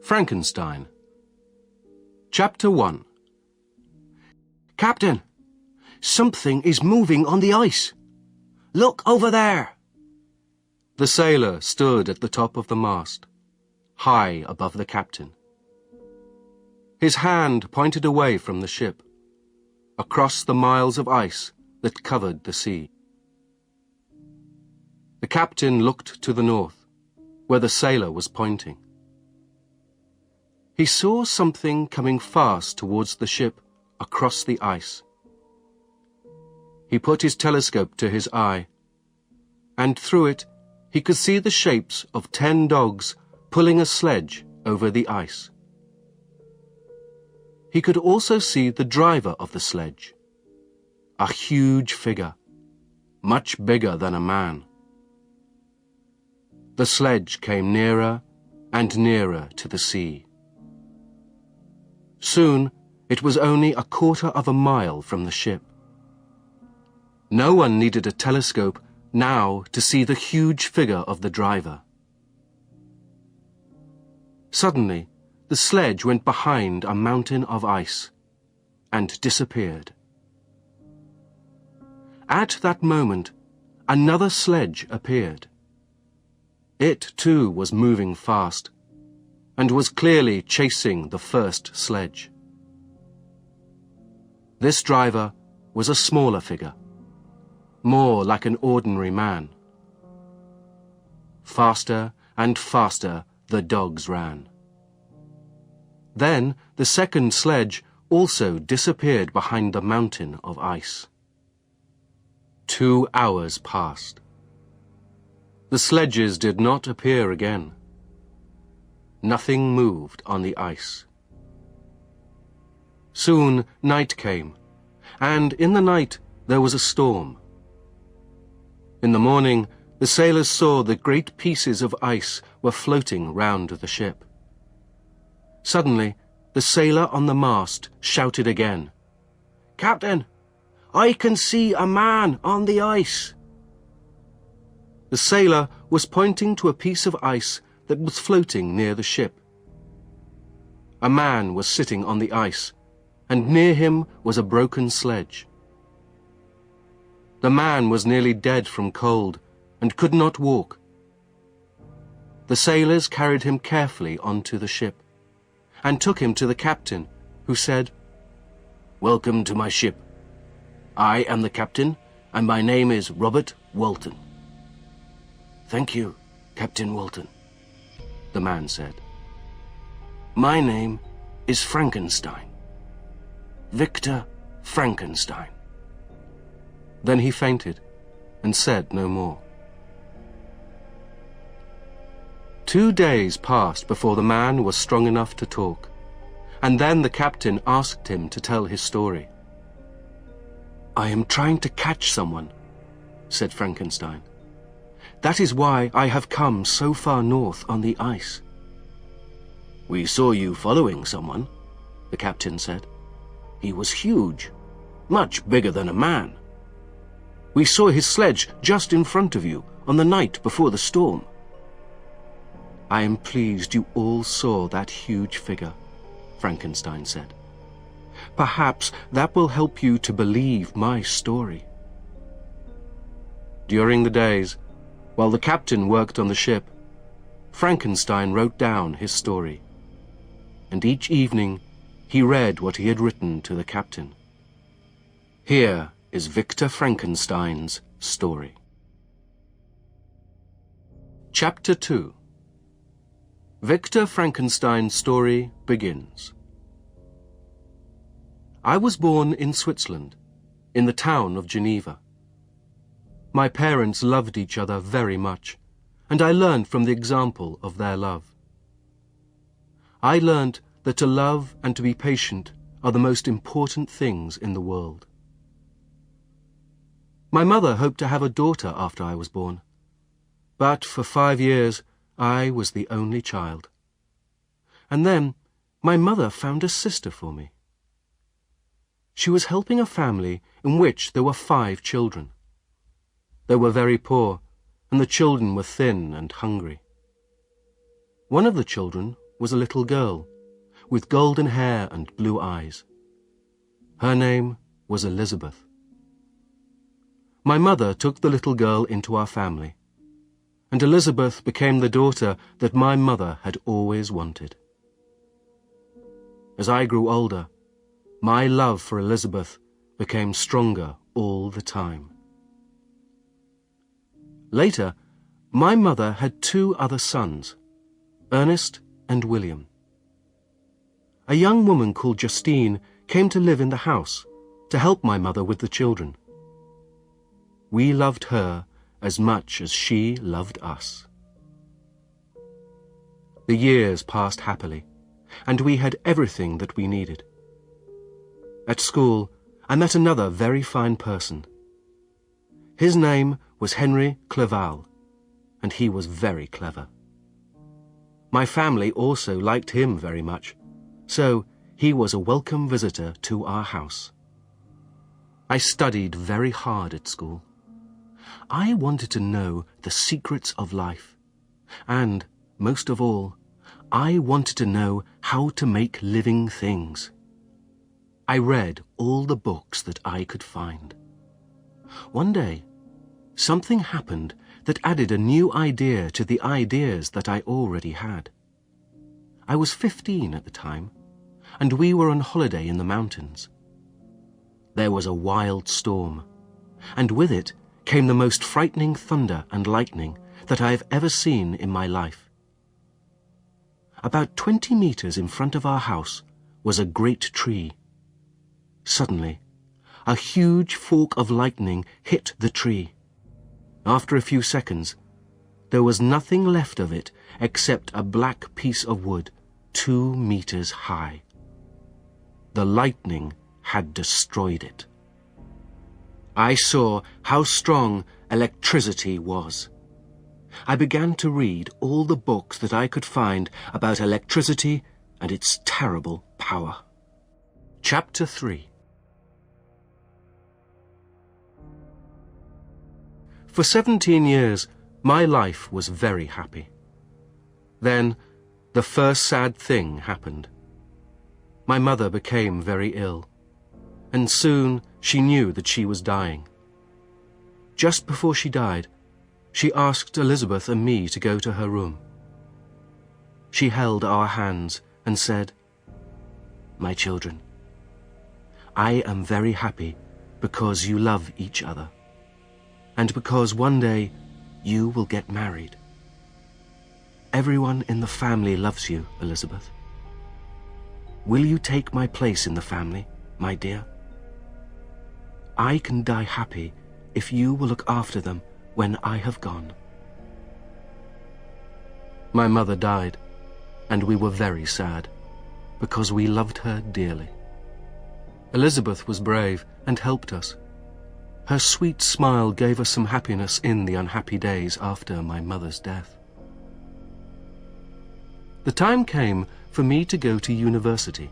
Frankenstein. Chapter 1. Captain, something is moving on the ice. Look over there. The sailor stood at the top of the mast, high above the captain. His hand pointed away from the ship, across the miles of ice that covered the sea. The captain looked to the north, where the sailor was pointing. He saw something coming fast towards the ship across the ice. He put his telescope to his eye, and through it he could see the shapes of 10 dogs pulling a sledge over the ice. He could also see the driver of the sledge, a huge figure, much bigger than a man. The sledge came nearer and nearer to the sea. Soon it was only a quarter of a mile from the ship. No one needed a telescope now to see the huge figure of the driver. Suddenly, the sledge went behind a mountain of ice and disappeared. At that moment, another sledge appeared. It too was moving fast and was clearly chasing the first sledge. This driver was a smaller figure, more like an ordinary man. Faster and faster the dogs ran. Then the second sledge also disappeared behind the mountain of ice. 2 hours passed. The sledges did not appear again. Nothing moved on the ice. Soon night came, and in the night there was a storm. In the morning, the sailors saw that great pieces of ice were floating round the ship. Suddenly, the sailor on the mast shouted again, "Captain, I can see a man on the ice." The sailor was pointing to a piece of ice that was floating near the ship. A man was sitting on the ice, and near him was a broken sledge. The man was nearly dead from cold and could not walk. The sailors carried him carefully onto the ship and took him to the captain, who said, "Welcome to my ship. I am the captain, and my name is Robert Walton." "Thank you, Captain Walton," the man said. "My name is Frankenstein. Victor Frankenstein." Then he fainted and said no more. 2 days passed before the man was strong enough to talk, and then the captain asked him to tell his story. "I am trying to catch someone," said Frankenstein. "That is why I have come so far north on the ice." "We saw you following someone," the captain said. "He was huge, much bigger than a man. We saw his sledge just in front of you on the night before the storm." "I am pleased you all saw that huge figure," Frankenstein said. "Perhaps that will help you to believe my story." During the days, while the captain worked on the ship, Frankenstein wrote down his story, and each evening he read what he had written to the captain. Here is Victor Frankenstein's story. Chapter 2. Victor Frankenstein's story begins. I was born in Switzerland, in the town of Geneva. My parents loved each other very much, and I learned from the example of their love. I learned that to love and to be patient are the most important things in the world. My mother hoped to have a daughter after I was born, but for 5 years I was the only child. And then my mother found a sister for me. She was helping a family in which there were 5 children. They were very poor, and the children were thin and hungry. One of the children was a little girl, with golden hair and blue eyes. Her name was Elizabeth. My mother took the little girl into our family, and Elizabeth became the daughter that my mother had always wanted. As I grew older, my love for Elizabeth became stronger all the time. Later, my mother had 2 other sons, Ernest and William. A young woman called Justine came to live in the house to help my mother with the children. We loved her as much as she loved us. The years passed happily, and we had everything that we needed. At school, I met another very fine person. His name was Henry Clerval, and he was very clever. My family also liked him very much, so he was a welcome visitor to our house. I studied very hard at school. I wanted to know the secrets of life, and, most of all, I wanted to know how to make living things. I read all the books that I could find. One day, something happened that added a new idea to the ideas that I already had. I was 15 at the time, and we were on holiday in the mountains. There was a wild storm, and with it came the most frightening thunder and lightning that I have ever seen in my life. About 20 meters in front of our house was a great tree. Suddenly, a huge fork of lightning hit the tree. After a few seconds, there was nothing left of it except a black piece of wood 2 meters high. The lightning had destroyed it. I saw how strong electricity was. I began to read all the books that I could find about electricity and its terrible power. Chapter 3. For 17 years, my life was very happy. Then, the first sad thing happened. My mother became very ill, and soon she knew that she was dying. Just before she died, she asked Elizabeth and me to go to her room. She held our hands and said, "My children, I am very happy because you love each other, and because one day you will get married. Everyone in the family loves you, Elizabeth. Will you take my place in the family, my dear? I can die happy if you will look after them when I have gone." My mother died, and we were very sad, because we loved her dearly. Elizabeth was brave and helped us. Her sweet smile gave us some happiness in the unhappy days after my mother's death. The time came for me to go to university.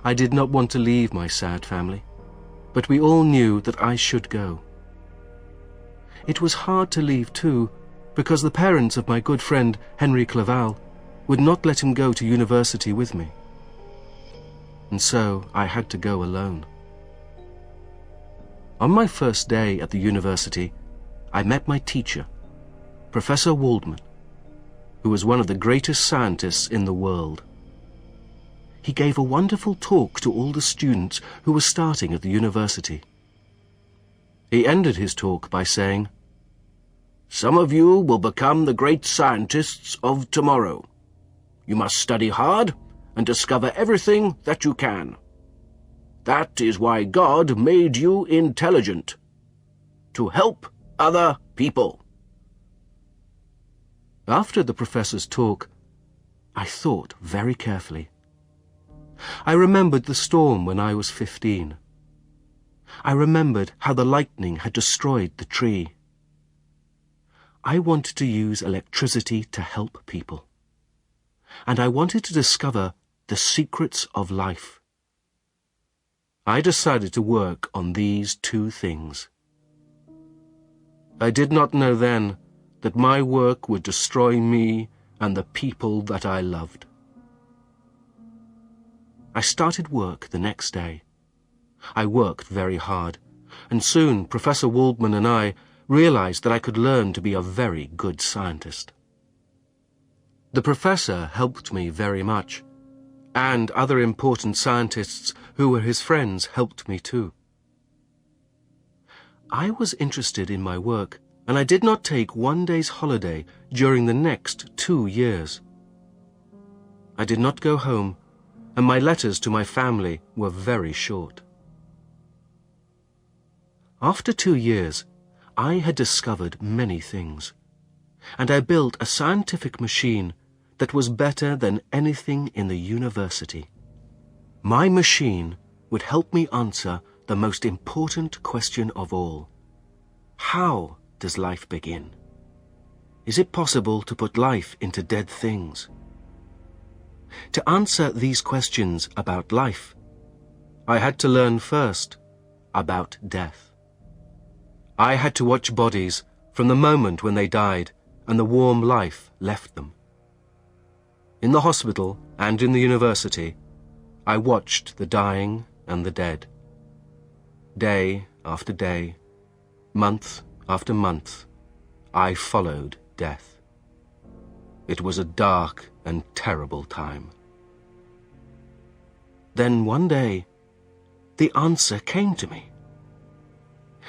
I did not want to leave my sad family, but we all knew that I should go. It was hard to leave too, because the parents of my good friend Henry Clerval would not let him go to university with me. And so I had to go alone. On my first day at the university, I met my teacher, Professor Waldman, who was one of the greatest scientists in the world. He gave a wonderful talk to all the students who were starting at the university. He ended his talk by saying, "Some of you will become the great scientists of tomorrow. You must study hard and discover everything that you can. That is why God made you intelligent, to help other people." After the professor's talk, I thought very carefully. I remembered the storm when I was 15. I remembered how the lightning had destroyed the tree. I wanted to use electricity to help people, and I wanted to discover the secrets of life. I decided to work on these two things. I did not know then that my work would destroy me and the people that I loved. I started work the next day. I worked very hard, and soon Professor Waldman and I realized that I could learn to be a very good scientist. The professor helped me very much, and other important scientists who were his friends helped me too. I was interested in my work, and I did not take one day's holiday during the next 2 years. I did not go home, and my letters to my family were very short. After 2 years, I had discovered many things, and I built a scientific machine that was better than anything in the university. My machine would help me answer the most important question of all. How does life begin? Is it possible to put life into dead things? To answer these questions about life, I had to learn first about death. I had to watch bodies from the moment when they died and the warm life left them. In the hospital and in the university, I watched the dying and the dead. Day after day, month after month, I followed death. It was a dark and terrible time. Then one day, the answer came to me.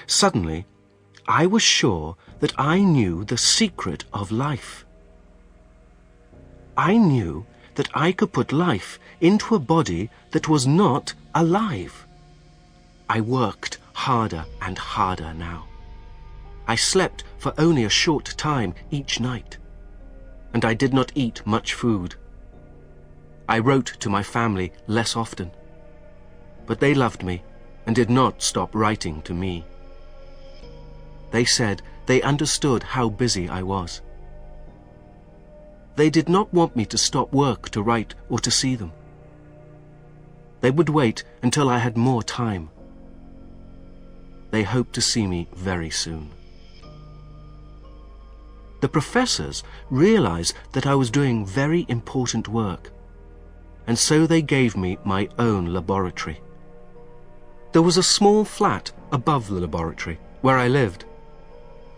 Suddenly, I was sure that I knew the secret of life. I knew that I could put life into a body that was not alive. I worked harder and harder now. I slept for only a short time each night, and I did not eat much food. I wrote to my family less often, but they loved me and did not stop writing to me. They said they understood how busy I was. They did not want me to stop work to write or to see them. They would wait until I had more time. They hoped to see me very soon. The professors realized that I was doing very important work, and so they gave me my own laboratory. There was a small flat above the laboratory where I lived,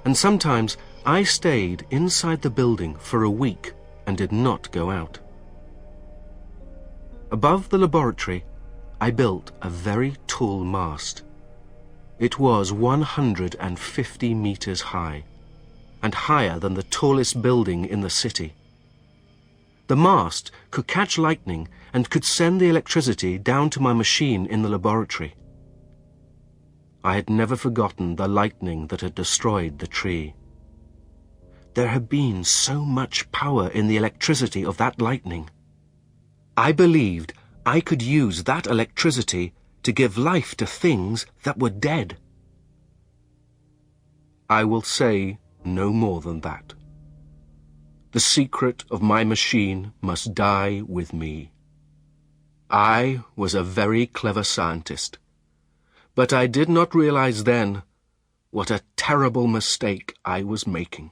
and sometimes I stayed inside the building for a week and did not go out. Above the laboratory, I built a very tall mast. It was 150 meters high, and higher than the tallest building in the city. The mast could catch lightning and could send the electricity down to my machine in the laboratory. I had never forgotten the lightning that had destroyed the tree. There had been so much power in the electricity of that lightning. I believed I could use that electricity to give life to things that were dead. I will say no more than that. The secret of my machine must die with me. I was a very clever scientist, but I did not realize then what a terrible mistake I was making.